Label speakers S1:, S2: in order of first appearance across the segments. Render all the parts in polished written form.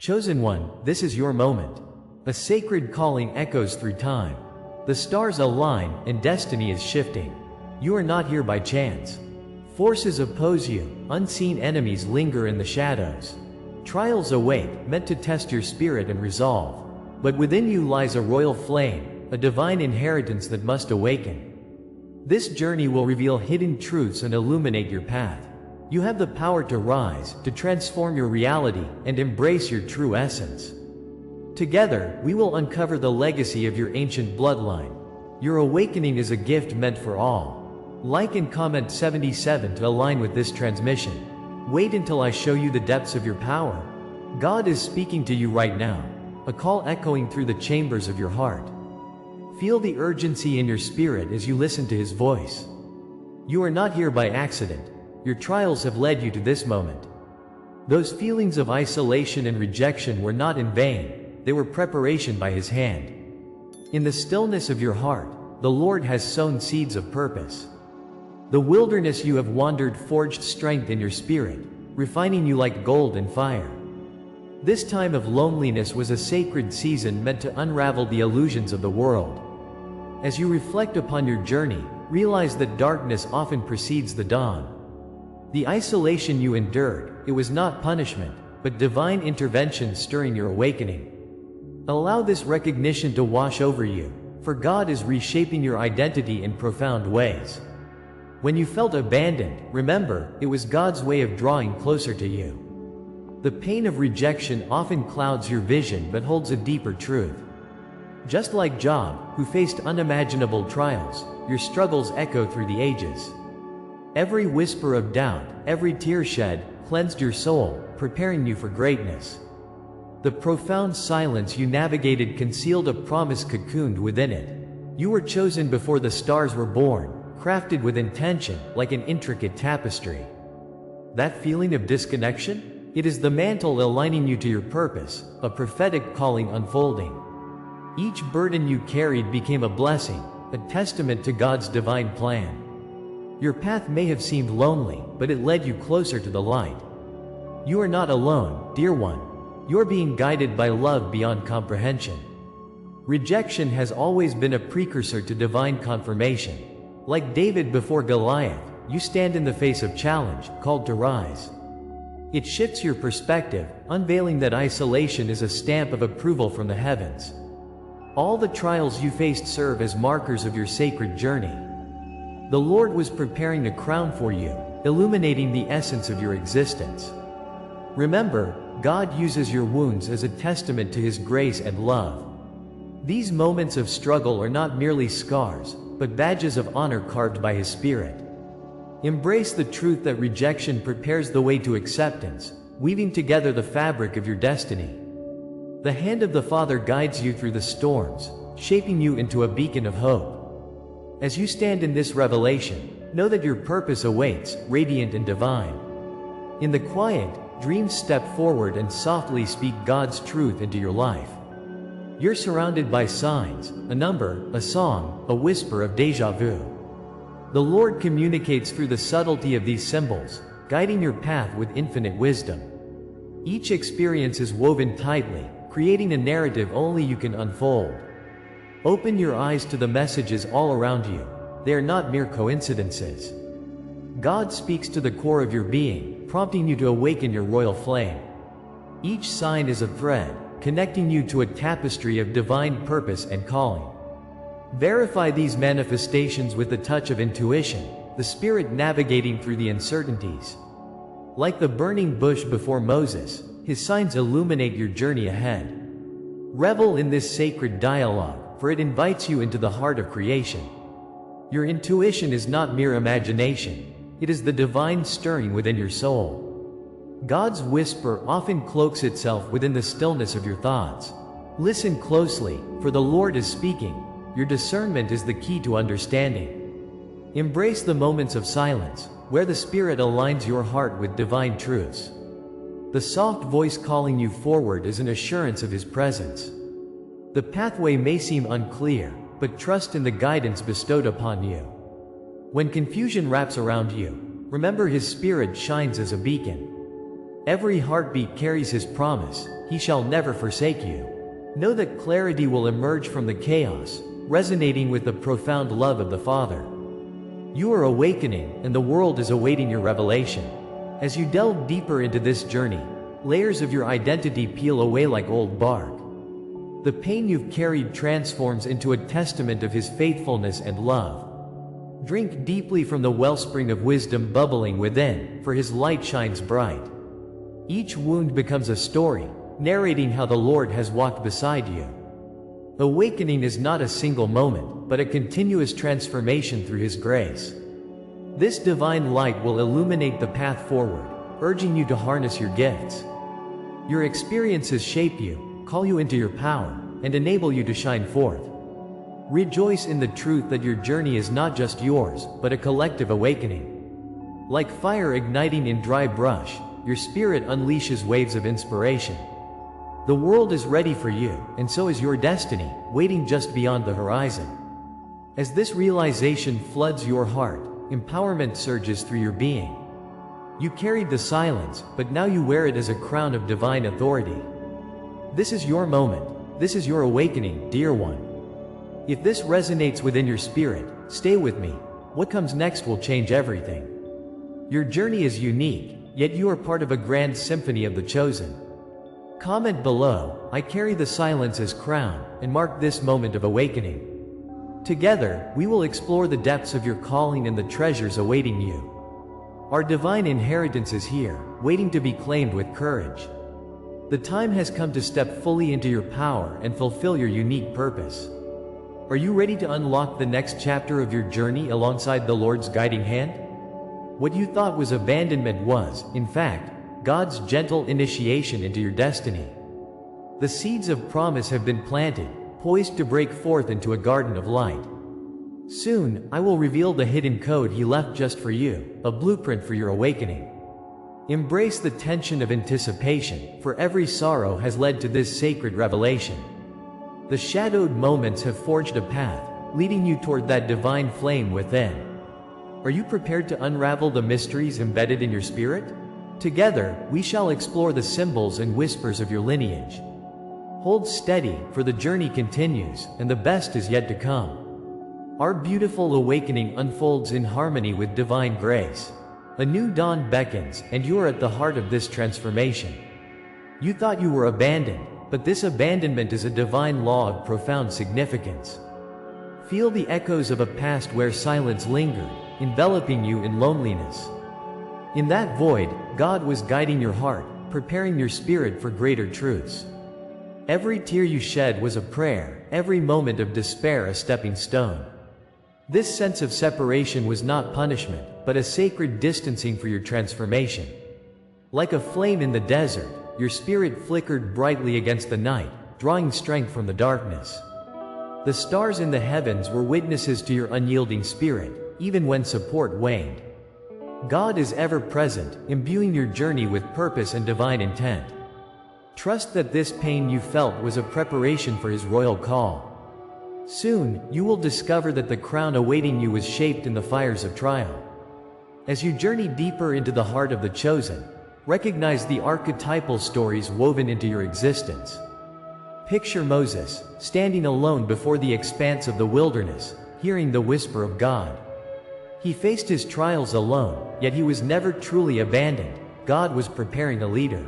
S1: Chosen one, this is your moment. A sacred calling echoes through time. The stars align and destiny is shifting. You are not here by chance. Forces oppose you, unseen enemies linger in the shadows. Trials await, meant to test your spirit and resolve. But within you lies a royal flame, a divine inheritance that must awaken. This journey will reveal hidden truths and illuminate your path. You have the power to rise, to transform your reality, and embrace your true essence. Together, we will uncover the legacy of your ancient bloodline. Your awakening is a gift meant for all. Like and comment 77 to align with this transmission. Wait until I show you the depths of your power. God is speaking to you right now, a call echoing through the chambers of your heart. Feel the urgency in your spirit as you listen to His voice. You are not here by accident. Your trials have led you to this moment. Those feelings of isolation and rejection were not in vain, they were preparation by His hand. In the stillness of your heart, the Lord has sown seeds of purpose. The wilderness you have wandered forged strength in your spirit, refining you like gold in fire. This time of loneliness was a sacred season meant to unravel the illusions of the world. As you reflect upon your journey, realize that darkness often precedes the dawn. The isolation you endured, it was not punishment, but divine intervention stirring your awakening. Allow this recognition to wash over you, for God is reshaping your identity in profound ways. When you felt abandoned, remember, it was God's way of drawing closer to you. The pain of rejection often clouds your vision but holds a deeper truth. Just like Job, who faced unimaginable trials, your struggles echo through the ages. Every whisper of doubt, every tear shed, cleansed your soul, preparing you for greatness. The profound silence you navigated concealed a promise cocooned within it. You were chosen before the stars were born, crafted with intention, like an intricate tapestry. That feeling of disconnection? It is the mantle aligning you to your purpose, a prophetic calling unfolding. Each burden you carried became a blessing, a testament to God's divine plan. Your path may have seemed lonely, but it led you closer to the light. You are not alone, dear one. You are being guided by love beyond comprehension. Rejection has always been a precursor to divine confirmation. Like David before Goliath, you stand in the face of challenge, called to rise. It shifts your perspective, unveiling that isolation is a stamp of approval from the heavens. All the trials you faced serve as markers of your sacred journey. The Lord was preparing a crown for you, illuminating the essence of your existence. Remember, God uses your wounds as a testament to His grace and love. These moments of struggle are not merely scars, but badges of honor carved by His Spirit. Embrace the truth that rejection prepares the way to acceptance, weaving together the fabric of your destiny. The hand of the Father guides you through the storms, shaping you into a beacon of hope. As you stand in this revelation, know that your purpose awaits, radiant and divine. In the quiet, dreams step forward and softly speak God's truth into your life. You're surrounded by signs, a number, a song, a whisper of déjà vu. The Lord communicates through the subtlety of these symbols, guiding your path with infinite wisdom. Each experience is woven tightly, creating a narrative only you can unfold. Open your eyes to the messages all around you. They are not mere coincidences. God speaks to the core of your being, prompting you to awaken your royal flame. Each sign is a thread, connecting you to a tapestry of divine purpose and calling. Verify these manifestations with the touch of intuition, the Spirit navigating through the uncertainties. Like the burning bush before Moses, His signs illuminate your journey ahead. Revel in this sacred dialogue, for it invites you into the heart of creation. Your intuition is not mere imagination, it is the divine stirring within your soul. God's whisper often cloaks itself within the stillness of your thoughts. Listen closely, for the Lord is speaking. Your discernment is the key to understanding. Embrace the moments of silence, where the Spirit aligns your heart with divine truths. The soft voice calling you forward is an assurance of His presence. The pathway may seem unclear, but trust in the guidance bestowed upon you. When confusion wraps around you, remember His Spirit shines as a beacon. Every heartbeat carries His promise, He shall never forsake you. Know that clarity will emerge from the chaos, resonating with the profound love of the Father. You are awakening, and the world is awaiting your revelation. As you delve deeper into this journey, layers of your identity peel away like old bark. The pain you've carried transforms into a testament of His faithfulness and love. Drink deeply from the wellspring of wisdom bubbling within, for His light shines bright. Each wound becomes a story, narrating how the Lord has walked beside you. Awakening is not a single moment, but a continuous transformation through His grace. This divine light will illuminate the path forward, urging you to harness your gifts. Your experiences shape you, call you into your power, and enable you to shine forth. Rejoice in the truth that your journey is not just yours, but a collective awakening. Like fire igniting in dry brush, your spirit unleashes waves of inspiration. The world is ready for you, and so is your destiny, waiting just beyond the horizon. As this realization floods your heart, empowerment surges through your being. You carried the silence, but now you wear it as a crown of divine authority. This is your moment. This is your awakening, dear one. If this resonates within your spirit, stay with me. What comes next will change everything. Your journey is unique, yet you are part of a grand symphony of the chosen. Comment below, I carry the silence as crown, and mark this moment of awakening. Together, we will explore the depths of your calling and the treasures awaiting you. Our divine inheritance is here, waiting to be claimed with courage. The time has come to step fully into your power and fulfill your unique purpose. Are you ready to unlock the next chapter of your journey alongside the Lord's guiding hand? What you thought was abandonment was, in fact, God's gentle initiation into your destiny. The seeds of promise have been planted, poised to break forth into a garden of light. Soon, I will reveal the hidden code He left just for you, a blueprint for your awakening. Embrace the tension of anticipation, for every sorrow has led to this sacred revelation. The shadowed moments have forged a path, leading you toward that divine flame within. Are you prepared to unravel the mysteries embedded in your spirit? Together, we shall explore the symbols and whispers of your lineage. Hold steady, for the journey continues, and the best is yet to come. Our beautiful awakening unfolds in harmony with divine grace. A new dawn beckons, and you are at the heart of this transformation. You thought you were abandoned, but this abandonment is a divine law of profound significance. Feel the echoes of a past where silence lingered, enveloping you in loneliness. In that void, God was guiding your heart, preparing your spirit for greater truths. Every tear you shed was a prayer, every moment of despair a stepping stone. This sense of separation was not punishment, but a sacred distancing for your transformation. Like a flame in the desert, your spirit flickered brightly against the night, drawing strength from the darkness. The stars in the heavens were witnesses to your unyielding spirit, even when support waned. God is ever present, imbuing your journey with purpose and divine intent. Trust that this pain you felt was a preparation for His royal call. Soon, you will discover that the crown awaiting you was shaped in the fires of trial. As you journey deeper into the heart of the chosen, recognize the archetypal stories woven into your existence. Picture Moses, standing alone before the expanse of the wilderness, hearing the whisper of God. He faced his trials alone, yet he was never truly abandoned. God was preparing a leader.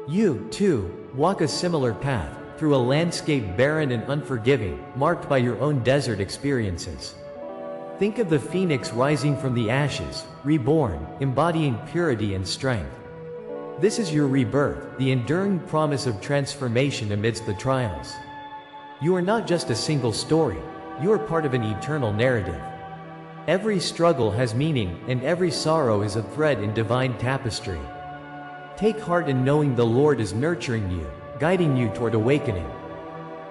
S1: You, too, walk a similar path, through a landscape barren and unforgiving, marked by your own desert experiences. Think of the phoenix rising from the ashes, reborn, embodying purity and strength. This is your rebirth, the enduring promise of transformation amidst the trials. You are not just a single story, you are part of an eternal narrative. Every struggle has meaning, and every sorrow is a thread in divine tapestry. Take heart in knowing the Lord is nurturing you, guiding you toward awakening.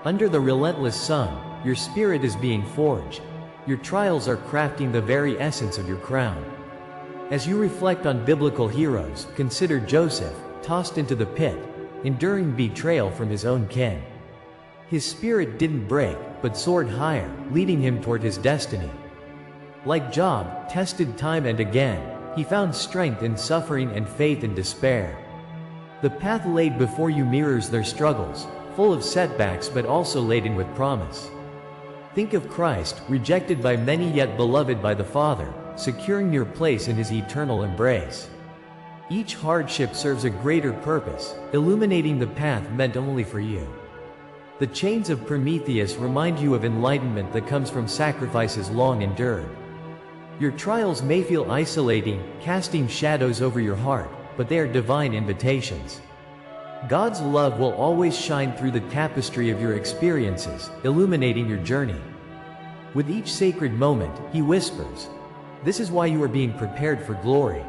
S1: Under the relentless sun, your spirit is being forged. Your trials are crafting the very essence of your crown. As you reflect on biblical heroes, consider Joseph, tossed into the pit, enduring betrayal from his own kin. His spirit didn't break, but soared higher, leading him toward his destiny. Like Job, tested time and again, he found strength in suffering and faith in despair. The path laid before you mirrors their struggles, full of setbacks but also laden with promise. Think of Christ, rejected by many yet beloved by the Father, securing your place in his eternal embrace. Each hardship serves a greater purpose, illuminating the path meant only for you. The chains of Prometheus remind you of enlightenment that comes from sacrifices long endured. Your trials may feel isolating, casting shadows over your heart, but they are divine invitations. God's love will always shine through the tapestry of your experiences, illuminating your journey. With each sacred moment, he whispers, "This is why you are being prepared for glory."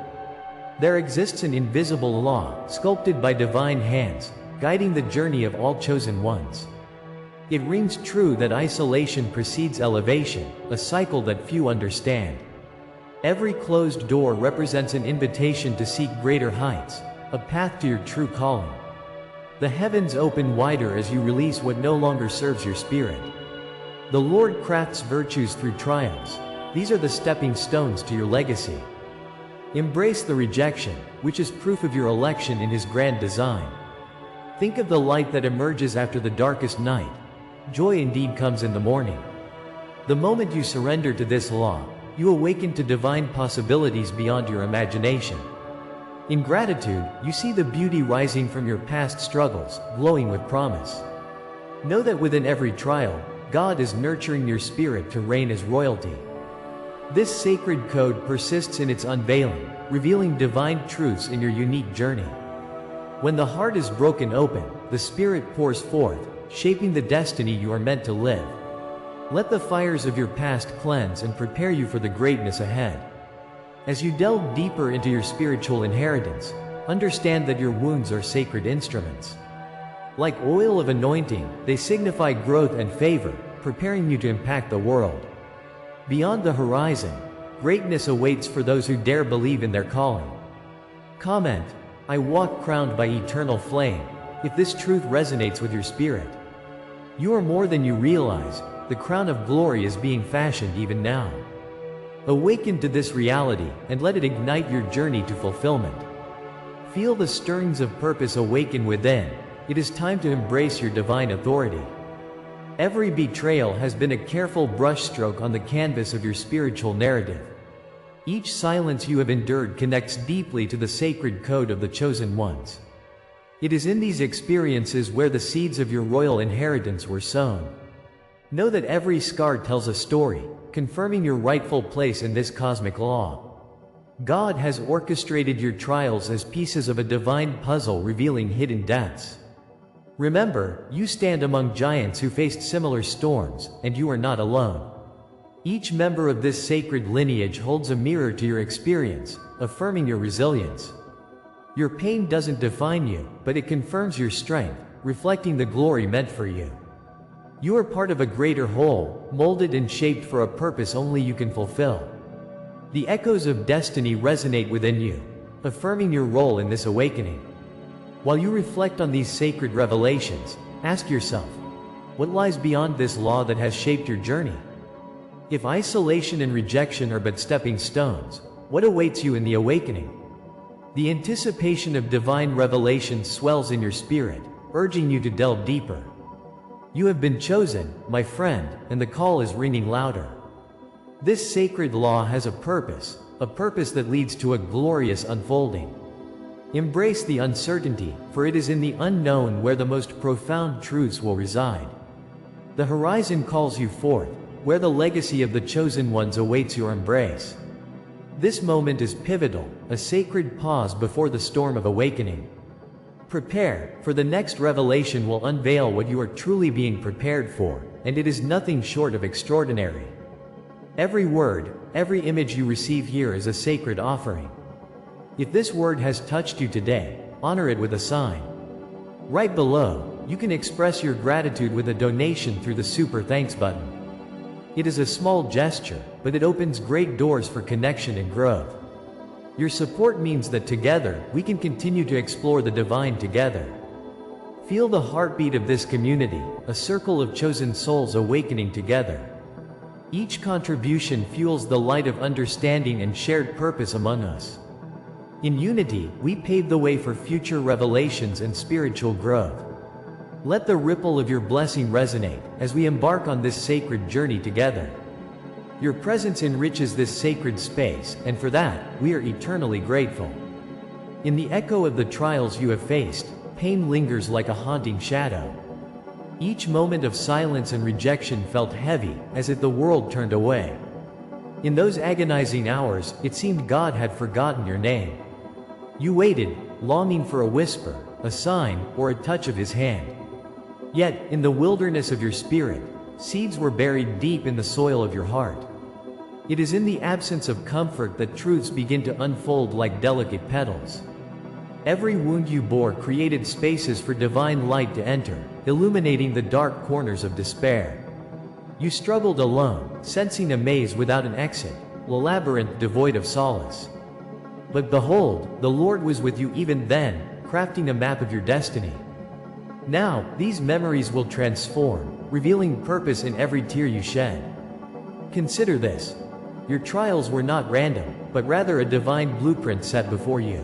S1: There exists an invisible law, sculpted by divine hands, guiding the journey of all chosen ones. It rings true that isolation precedes elevation, a cycle that few understand. Every closed door represents an invitation to seek greater heights, a path to your true calling. The heavens open wider as you release what no longer serves your spirit. The Lord crafts virtues through trials. These are the stepping stones to your legacy. Embrace the rejection, which is proof of your election in his grand design. Think of the light that emerges after the darkest night. Joy indeed comes in the morning. The moment you surrender to this law, you awaken to divine possibilities beyond your imagination. In gratitude, you see the beauty rising from your past struggles, glowing with promise. Know that within every trial, God is nurturing your spirit to reign as royalty. This sacred code persists in its unveiling, revealing divine truths in your unique journey. When the heart is broken open, the spirit pours forth, shaping the destiny you are meant to live. Let the fires of your past cleanse and prepare you for the greatness ahead. As you delve deeper into your spiritual inheritance, understand that your wounds are sacred instruments. Like oil of anointing, they signify growth and favor, preparing you to impact the world. Beyond the horizon, greatness awaits for those who dare believe in their calling. Comment, "I walk crowned by eternal flame," if this truth resonates with your spirit. You are more than you realize. The crown of glory is being fashioned even now. Awaken to this reality, and let it ignite your journey to fulfillment. Feel the stirrings of purpose awaken within. It is time to embrace your divine authority. Every betrayal has been a careful brushstroke on the canvas of your spiritual narrative. Each silence you have endured connects deeply to the sacred code of the chosen ones. It is in these experiences where the seeds of your royal inheritance were sown. Know that every scar tells a story, confirming your rightful place in this cosmic law. God has orchestrated your trials as pieces of a divine puzzle revealing hidden depths. Remember, you stand among giants who faced similar storms, and you are not alone. Each member of this sacred lineage holds a mirror to your experience, affirming your resilience. Your pain doesn't define you, but it confirms your strength, reflecting the glory meant for you. You are part of a greater whole, molded and shaped for a purpose only you can fulfill. The echoes of destiny resonate within you, affirming your role in this awakening. While you reflect on these sacred revelations, ask yourself, what lies beyond this law that has shaped your journey? If isolation and rejection are but stepping stones, what awaits you in the awakening? The anticipation of divine revelation swells in your spirit, urging you to delve deeper. You have been chosen, my friend, and the call is ringing louder. This sacred law has a purpose that leads to a glorious unfolding. Embrace the uncertainty, for it is in the unknown where the most profound truths will reside. The horizon calls you forth, where the legacy of the chosen ones awaits your embrace. This moment is pivotal, a sacred pause before the storm of awakening. Prepare, for the next revelation will unveil what you are truly being prepared for, and it is nothing short of extraordinary. Every word, every image you receive here is a sacred offering. If this word has touched you today, honor it with a sign. Right below, you can express your gratitude with a donation through the Super Thanks button. It is a small gesture, but it opens great doors for connection and growth. Your support means that together, we can continue to explore the divine together. Feel the heartbeat of this community, a circle of chosen souls awakening together. Each contribution fuels the light of understanding and shared purpose among us. In unity, we pave the way for future revelations and spiritual growth. Let the ripple of your blessing resonate as we embark on this sacred journey together. Your presence enriches this sacred space, and for that, we are eternally grateful. In the echo of the trials you have faced, pain lingers like a haunting shadow. Each moment of silence and rejection felt heavy, as if the world turned away. In those agonizing hours, it seemed God had forgotten your name. You waited, longing for a whisper, a sign, or a touch of His hand. Yet, in the wilderness of your spirit, seeds were buried deep in the soil of your heart. It is in the absence of comfort that truths begin to unfold like delicate petals. Every wound you bore created spaces for divine light to enter, illuminating the dark corners of despair. You struggled alone, sensing a maze without an exit, a labyrinth devoid of solace. But behold, the Lord was with you even then, crafting a map of your destiny. Now, these memories will transform, revealing purpose in every tear you shed. Consider this. Your trials were not random, but rather a divine blueprint set before you.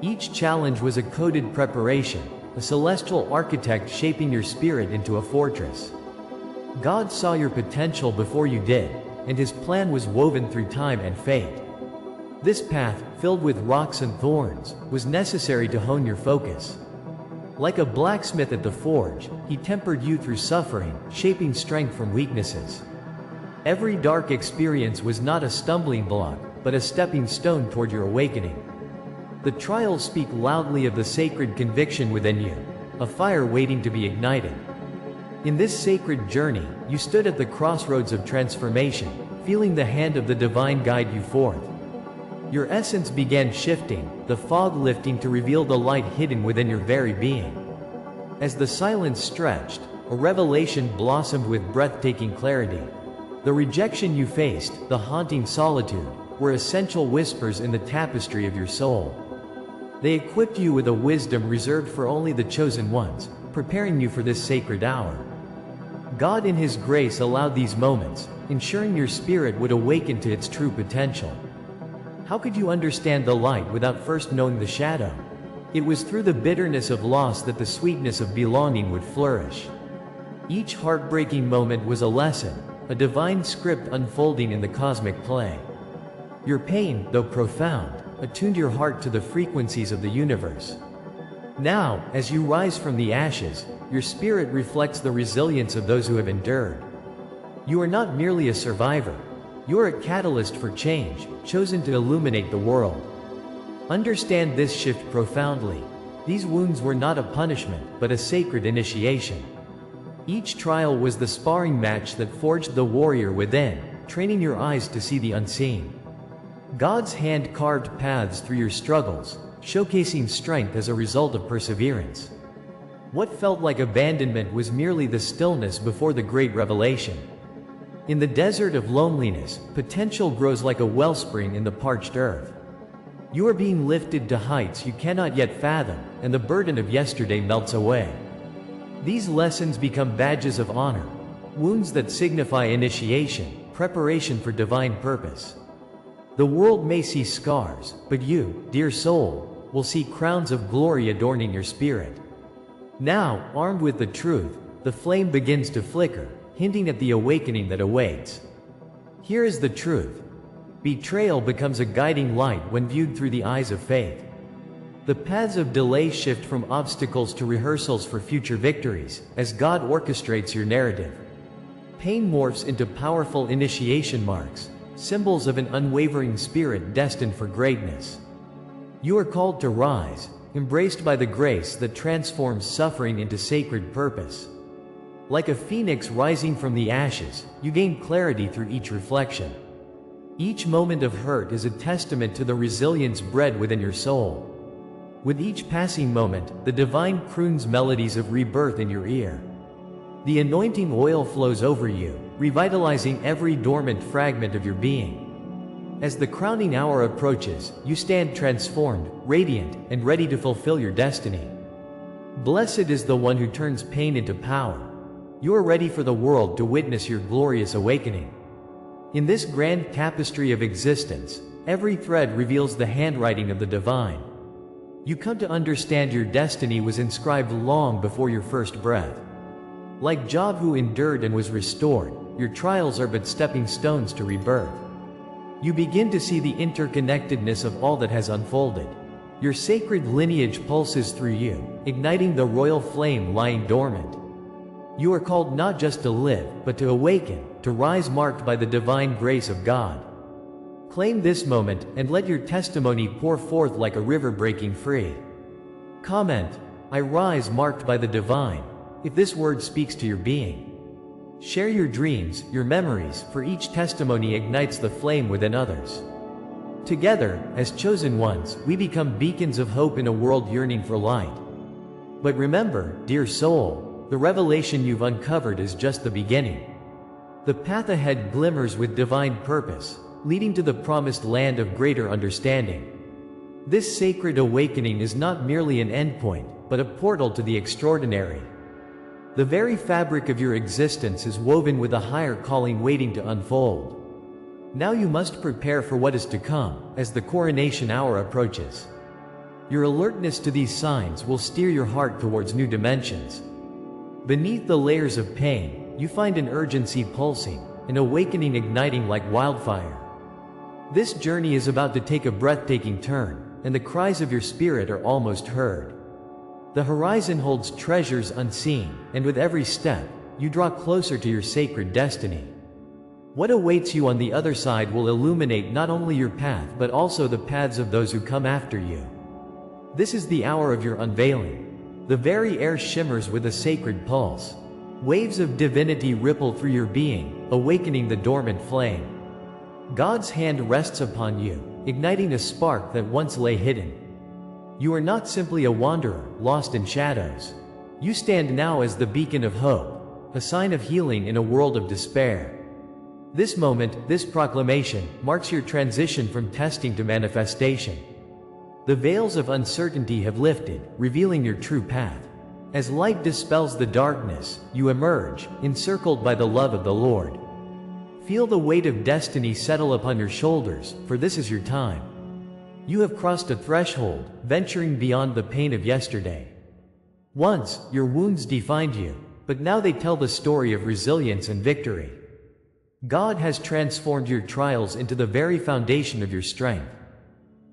S1: Each challenge was a coded preparation, a celestial architect shaping your spirit into a fortress. God saw your potential before you did, and His plan was woven through time and fate. This path, filled with rocks and thorns, was necessary to hone your focus. Like a blacksmith at the forge, He tempered you through suffering, shaping strength from weaknesses. Every dark experience was not a stumbling block, but a stepping stone toward your awakening. The trials speak loudly of the sacred conviction within you, a fire waiting to be ignited. In this sacred journey, you stood at the crossroads of transformation, feeling the hand of the divine guide you forth. Your essence began shifting, the fog lifting to reveal the light hidden within your very being. As the silence stretched, a revelation blossomed with breathtaking clarity. The rejection you faced, the haunting solitude, were essential whispers in the tapestry of your soul. They equipped you with a wisdom reserved for only the chosen ones, preparing you for this sacred hour. God in His grace allowed these moments, ensuring your spirit would awaken to its true potential. How could you understand the light without first knowing the shadow? It was through the bitterness of loss that the sweetness of belonging would flourish. Each heartbreaking moment was a lesson, a divine script unfolding in the cosmic play. Your pain, though profound, attuned your heart to the frequencies of the universe. Now, as you rise from the ashes, your spirit reflects the resilience of those who have endured. You are not merely a survivor. You are a catalyst for change, chosen to illuminate the world. Understand this shift profoundly. These wounds were not a punishment, but a sacred initiation. Each trial was the sparring match that forged the warrior within, training your eyes to see the unseen. God's hand carved paths through your struggles, showcasing strength as a result of perseverance. What felt like abandonment was merely the stillness before the great revelation. In the desert of loneliness, potential grows like a wellspring in the parched earth. You are being lifted to heights you cannot yet fathom, and the burden of yesterday melts away. These lessons become badges of honor, wounds that signify initiation, preparation for divine purpose. The world may see scars, but you, dear soul, will see crowns of glory adorning your spirit. Now, armed with the truth, the flame begins to flicker, hinting at the awakening that awaits. Here is the truth. Betrayal becomes a guiding light when viewed through the eyes of faith. The paths of delay shift from obstacles to rehearsals for future victories, as God orchestrates your narrative. Pain morphs into powerful initiation marks, symbols of an unwavering spirit destined for greatness. You are called to rise, embraced by the grace that transforms suffering into sacred purpose. Like a phoenix rising from the ashes, you gain clarity through each reflection. Each moment of hurt is a testament to the resilience bred within your soul. With each passing moment, the divine croons melodies of rebirth in your ear. The anointing oil flows over you, revitalizing every dormant fragment of your being. As the crowning hour approaches, you stand transformed, radiant, and ready to fulfill your destiny. Blessed is the one who turns pain into power. You are ready for the world to witness your glorious awakening. In this grand tapestry of existence, Every thread reveals the handwriting of the divine. You come to understand your destiny was inscribed long before your first breath. Like Job who endured and was restored, your trials are but stepping stones to rebirth. You begin to see the interconnectedness of all that has unfolded. Your sacred lineage pulses through you, igniting the royal flame lying dormant. You are called not just to live, but to awaken, to rise marked by the divine grace of God. Claim this moment, and let your testimony pour forth like a river breaking free. Comment, "I rise marked by the divine," if this word speaks to your being. Share your dreams, your memories, for each testimony ignites the flame within others. Together, as chosen ones, we become beacons of hope in a world yearning for light. But remember, dear soul, the revelation you've uncovered is just the beginning. The path ahead glimmers with divine purpose, leading to the promised land of greater understanding. This sacred awakening is not merely an endpoint, but a portal to the extraordinary. The very fabric of your existence is woven with a higher calling waiting to unfold. Now you must prepare for what is to come, as the coronation hour approaches. Your alertness to these signs will steer your heart towards new dimensions. Beneath the layers of pain, you find an urgency pulsing, an awakening igniting like wildfire. This journey is about to take a breathtaking turn, and the cries of your spirit are almost heard. The horizon holds treasures unseen, and with every step, you draw closer to your sacred destiny. What awaits you on the other side will illuminate not only your path but also the paths of those who come after you. This is the hour of your unveiling. The very air shimmers with a sacred pulse. Waves of divinity ripple through your being, awakening the dormant flame. God's hand rests upon you, igniting a spark that once lay hidden. You are not simply a wanderer, lost in shadows. You stand now as the beacon of hope, a sign of healing in a world of despair. This moment, this proclamation, marks your transition from testing to manifestation. The veils of uncertainty have lifted, revealing your true path. As light dispels the darkness, you emerge, encircled by the love of the Lord. Feel the weight of destiny settle upon your shoulders, for this is your time. You have crossed a threshold, venturing beyond the pain of yesterday. Once, your wounds defined you, but now they tell the story of resilience and victory. God has transformed your trials into the very foundation of your strength.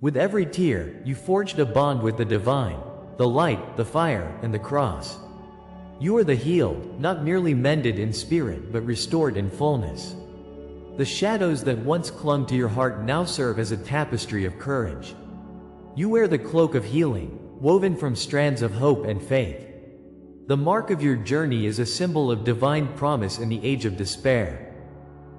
S1: With every tear, you forged a bond with the divine, the light, the fire, and the cross. You are the healed, not merely mended in spirit but restored in fullness. The shadows that once clung to your heart now serve as a tapestry of courage. You wear the cloak of healing, woven from strands of hope and faith. The mark of your journey is a symbol of divine promise in the age of despair.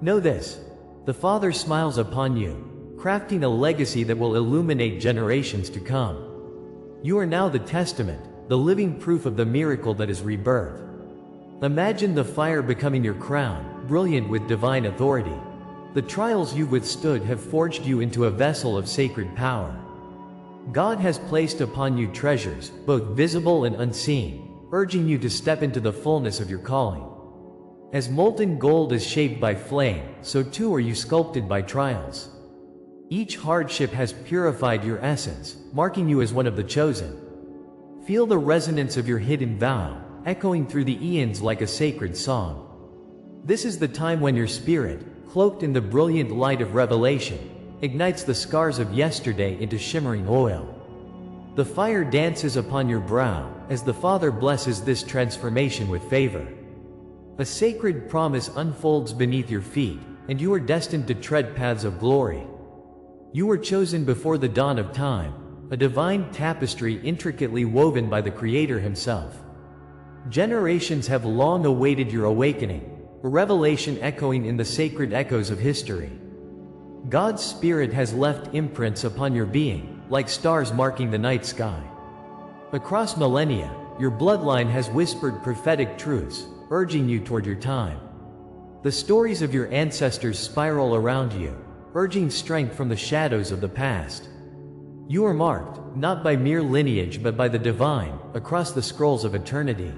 S1: Know this: the Father smiles upon you, crafting a legacy that will illuminate generations to come. You are now the testament, the living proof of the miracle that is rebirth. Imagine the fire becoming your crown, brilliant with divine authority. The trials you've withstood have forged you into a vessel of sacred power. God has placed upon you treasures, both visible and unseen, urging you to step into the fullness of your calling. As molten gold is shaped by flame, so too are you sculpted by trials. Each hardship has purified your essence, marking you as one of the chosen. Feel the resonance of your hidden vow, echoing through the eons like a sacred song. This is the time when your spirit, cloaked in the brilliant light of revelation, ignites the scars of yesterday into shimmering oil. The fire dances upon your brow, as the Father blesses this transformation with favor. A sacred promise unfolds beneath your feet, and you are destined to tread paths of glory. You were chosen before the dawn of time, a divine tapestry intricately woven by the Creator Himself. Generations have long awaited your awakening, a revelation echoing in the sacred echoes of history. God's Spirit has left imprints upon your being, like stars marking the night sky. Across millennia, your bloodline has whispered prophetic truths, urging you toward your time. The stories of your ancestors spiral around you, urging strength from the shadows of the past. You are marked, not by mere lineage but by the divine, across the scrolls of eternity.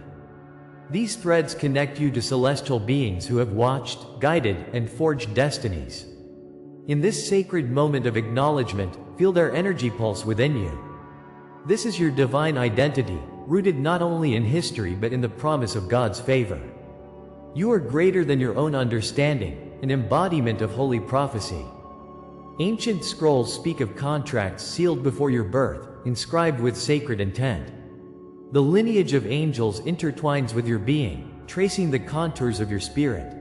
S1: These threads connect you to celestial beings who have watched, guided, and forged destinies. In this sacred moment of acknowledgement, feel their energy pulse within you. This is your divine identity, rooted not only in history but in the promise of God's favor. You are greater than your own understanding, an embodiment of holy prophecy. Ancient scrolls speak of contracts sealed before your birth, inscribed with sacred intent. The lineage of angels intertwines with your being, tracing the contours of your spirit.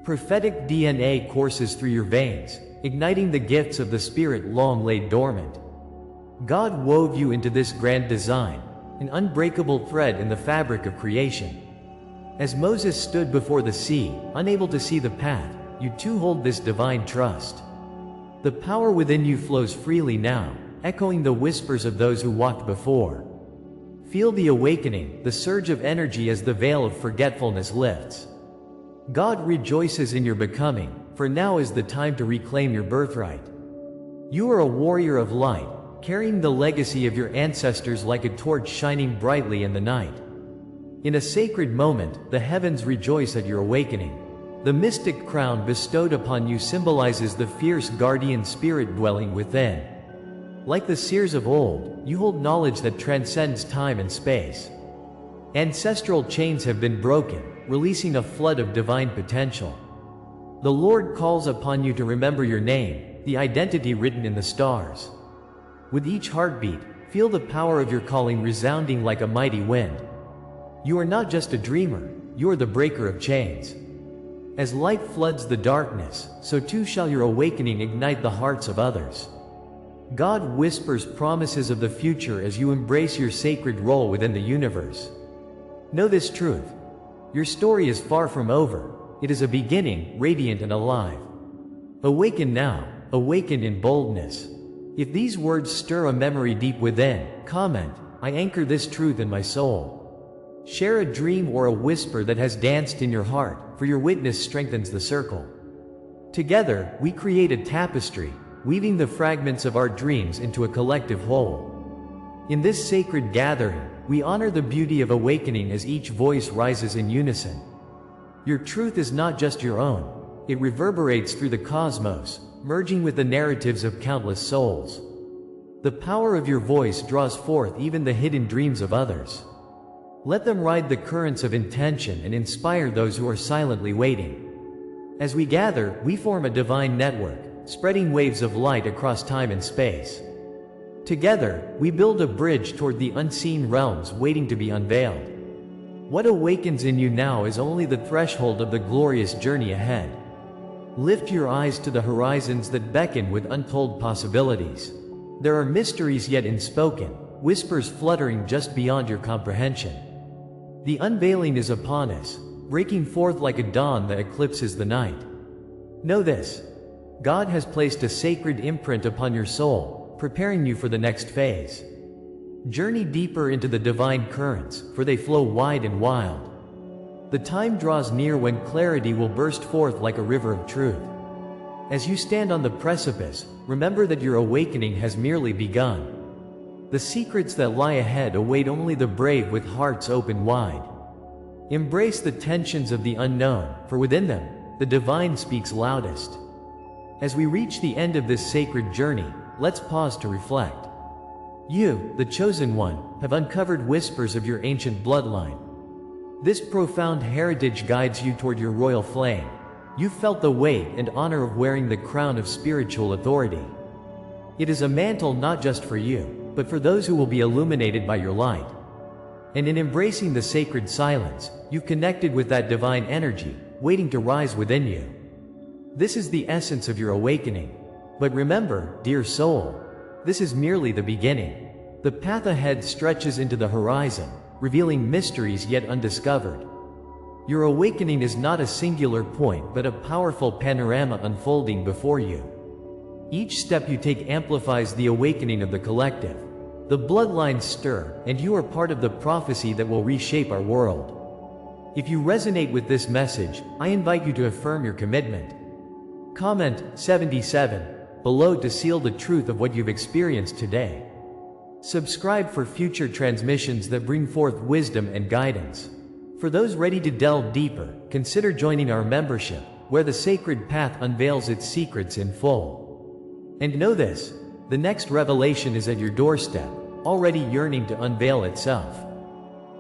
S1: Prophetic DNA courses through your veins, igniting the gifts of the spirit long laid dormant. God wove you into this grand design, an unbreakable thread in the fabric of creation. As Moses stood before the sea, unable to see the path, you too hold this divine trust. The power within you flows freely now, echoing the whispers of those who walked before. Feel the awakening, the surge of energy as the veil of forgetfulness lifts. God rejoices in your becoming, for now is the time to reclaim your birthright. You are a warrior of light, carrying the legacy of your ancestors like a torch shining brightly in the night. In a sacred moment, the heavens rejoice at your awakening. The mystic crown bestowed upon you symbolizes the fierce guardian spirit dwelling within. Like the seers of old, you hold knowledge that transcends time and space. Ancestral chains have been broken, releasing a flood of divine potential. The Lord calls upon you to remember your name, the identity written in the stars. With each heartbeat, feel the power of your calling resounding like a mighty wind. You are not just a dreamer, you are the breaker of chains. As light floods the darkness, so too shall your awakening ignite the hearts of others. God whispers promises of the future as you embrace your sacred role within the universe. Know this truth. Your story is far from over. It is a beginning, radiant and alive. Awaken now, awaken in boldness. If these words stir a memory deep within, comment, "I anchor this truth in my soul." Share a dream or a whisper that has danced in your heart, for your witness strengthens the circle. Together, we create a tapestry, weaving the fragments of our dreams into a collective whole. In this sacred gathering, we honor the beauty of awakening as each voice rises in unison. Your truth is not just your own, it reverberates through the cosmos, merging with the narratives of countless souls. The power of your voice draws forth even the hidden dreams of others. Let them ride the currents of intention and inspire those who are silently waiting. As we gather, we form a divine network, spreading waves of light across time and space. Together, we build a bridge toward the unseen realms waiting to be unveiled. What awakens in you now is only the threshold of the glorious journey ahead. Lift your eyes to the horizons that beckon with untold possibilities. There are mysteries yet unspoken, whispers fluttering just beyond your comprehension. The unveiling is upon us, breaking forth like a dawn that eclipses the night. Know this: God has placed a sacred imprint upon your soul, preparing you for the next phase. Journey deeper into the divine currents, for they flow wide and wild. The time draws near when clarity will burst forth like a river of truth. As you stand on the precipice, remember that your awakening has merely begun. The secrets that lie ahead await only the brave with hearts open wide. Embrace the tensions of the unknown, for within them, the divine speaks loudest. As we reach the end of this sacred journey, let's pause to reflect. You, the chosen one, have uncovered whispers of your ancient bloodline. This profound heritage guides you toward your royal flame. You felt the weight and honor of wearing the crown of spiritual authority. It is a mantle not just for you, but for those who will be illuminated by your light. And in embracing the sacred silence, you've connected with that divine energy, waiting to rise within you. This is the essence of your awakening. But remember, dear soul, this is merely the beginning. The path ahead stretches into the horizon, revealing mysteries yet undiscovered. Your awakening is not a singular point but a powerful panorama unfolding before you. Each step you take amplifies the awakening of the collective. The bloodlines stir, and you are part of the prophecy that will reshape our world. If you resonate with this message, I invite you to affirm your commitment. Comment 77 below to seal the truth of what you've experienced today. Subscribe for future transmissions that bring forth wisdom and guidance. For those ready to delve deeper, consider joining our membership, where the sacred path unveils its secrets in full. And know this, the next revelation is at your doorstep, already yearning to unveil itself.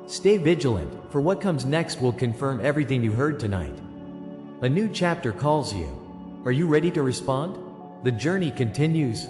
S1: Stay vigilant, for what comes next will confirm everything you heard tonight. A new chapter calls you. Are you ready to respond? The journey continues.